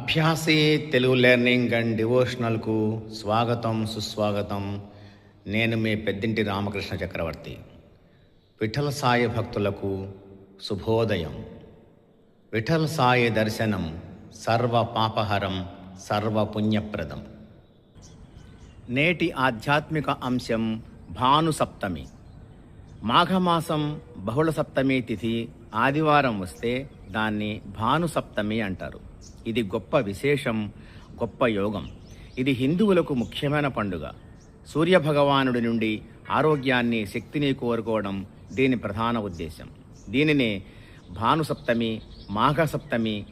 అభ్యాసే Telugu learning and డివోషనల్కు స్వాగతం సుస్వాగతం. నేను మీ పెద్దింటి రామకృష్ణ చక్రవర్తి. విఠల సాయి భక్తులకు శుభోదయం. విఠల సాయి దర్శనం సర్వ పాపహరం సర్వ పుణ్యప్రదం. నేటి ఆధ్యాత్మిక అంశం భానుసప్తమి. మాఘమాసం బహుళ సప్తమి తిథి ఆదివారం వస్తే దాన్ని భానుసప్తమి అంటారు. ఇది గొప్ప విశేషం, గొప్ప యోగం. ఇది హిందువులకు ముఖ్యమైన పండుగ. సూర్యభగవానుడి నుండి ఆరోగ్యాన్ని, శక్తిని కోరుకోవడం దీని ప్రధాన ఉద్దేశం. దీనినే భానుసప్తమి, మాఘసప్తమి,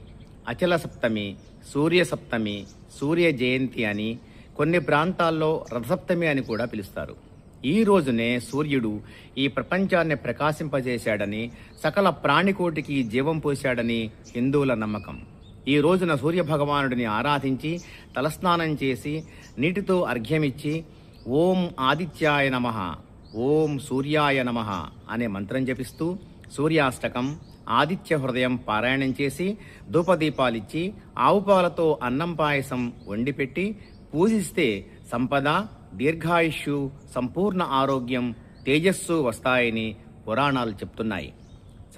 అచల సప్తమి, సూర్య సప్తమి, సూర్య జయంతి అని, కొన్ని ప్రాంతాల్లో రథసప్తమి అని కూడా పిలుస్తారు. ఈ రోజునే సూర్యుడు ఈ ప్రపంచాన్ని ప్రకాశింపజేశాడని, సకల ప్రాణికోటికి జీవం పోశాడని హిందువుల నమ్మకం. ఈ రోజున సూర్యభగవానుడిని ఆరాధించి తలస్నానం చేసి నీటితో అర్ఘ్యమిచ్చి ఓం ఆదిత్యాయ నమః, ఓం సూర్యాయ నమః అనే మంత్రం జపిస్తూ సూర్యాష్టకం, ఆదిత్య హృదయం పారాయణం చేసి ధూపదీపాలిచ్చి ఆవు పాలతో అన్నం పాయసం వండిపెట్టి పూజిస్తే సంపద, దీర్ఘాయుష్యు, సంపూర్ణ ఆరోగ్యం, తేజస్సు వస్తాయని పురాణాలు చెప్తున్నాయి.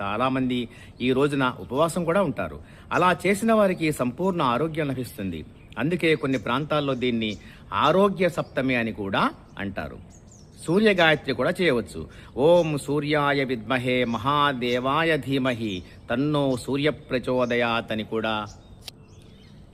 చాలామంది ఈ రోజున ఉపవాసం కూడా ఉంటారు. అలా చేసిన వారికి సంపూర్ణ ఆరోగ్యం లభిస్తుంది. అందుకే కొన్ని ప్రాంతాల్లో దీన్ని ఆరోగ్య సప్తమి అని కూడా అంటారు. సూర్య గాయత్రి కూడా చేయవచ్చు. ఓం సూర్యాయ విద్మహే మహాదేవాయ ధీమహి తన్నో సూర్య ప్రచోదయాత్ అని కూడా.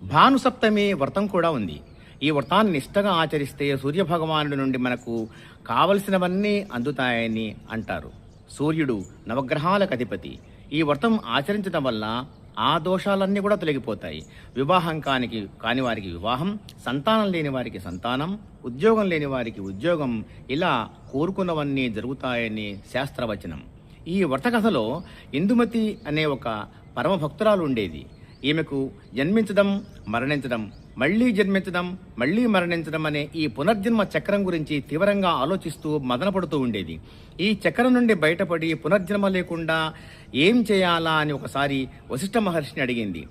భానుసప్తమి వ్రతం కూడా ఉంది. ఈ వ్రతాన్ని నిష్టగా ఆచరిస్తే సూర్యభగవానుడి నుండి మనకు కావలసినవన్నీ అందుతాయని అంటారు. సూర్యుడు నవగ్రహాలకు అధిపతి. ఈ వ్రతం ఆచరించడం వల్ల ఆ దోషాలన్నీ కూడా తొలగిపోతాయి. వివాహం కాని వారికి వివాహం, సంతానం లేని వారికి సంతానం, ఉద్యోగం లేని వారికి ఉద్యోగం, ఇలా కోరుకున్నవన్నీ జరుగుతాయని శాస్త్రవచనం. ఈ వ్రతకథలో ఇందుమతి అనే ఒక పరమ భక్తురాలు ఉండేది. ఈమెకు జన్మించడం, మరణించడం, మళ్లీ జన్మించడం, మళ్లీ మరణించడం అనే ఈ పునర్జన్మ చక్రం గురించి తీవ్రంగా ఆలోచిస్తూ మదనపడుతూ ఉండేది. ఈ చక్రం నుండి బయటపడి పునర్జన్మ లేకుండా ఏం చేయాలా అని ఒకసారి వశిష్ఠ మహర్షిని అడిగింది.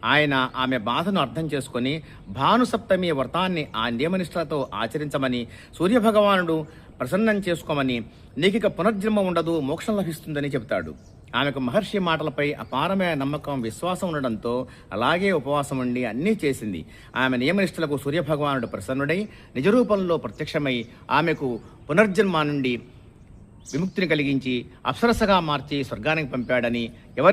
ఆయన ఆమె బాధను అర్థం చేసుకుని భానుసప్తమి వ్రతాన్ని ఆ నియమనిష్టలతో ఆచరించమని, సూర్యభగవానుడు ప్రసన్నం చేసుకోమని, నీకిక పునర్జన్మ ఉండదు, మోక్షం లభిస్తుందని చెబుతాడు. ఆమెకు మహర్షి మాటలపై అపారమైన నమ్మకం, విశ్వాసం ఉండడంతో అలాగే ఉపవాసం ఉండి అన్నీ చేసింది. ఆమె నియమనిష్టలకు సూర్యభగవానుడు ప్రసన్నుడై నిజరూపంలో ప్రత్యక్షమై ఆమెకు పునర్జన్మ నుండి విముక్తిని కలిగించి అప్సరసగా మార్చి స్వర్గానికి పంపాడని, ఎవరి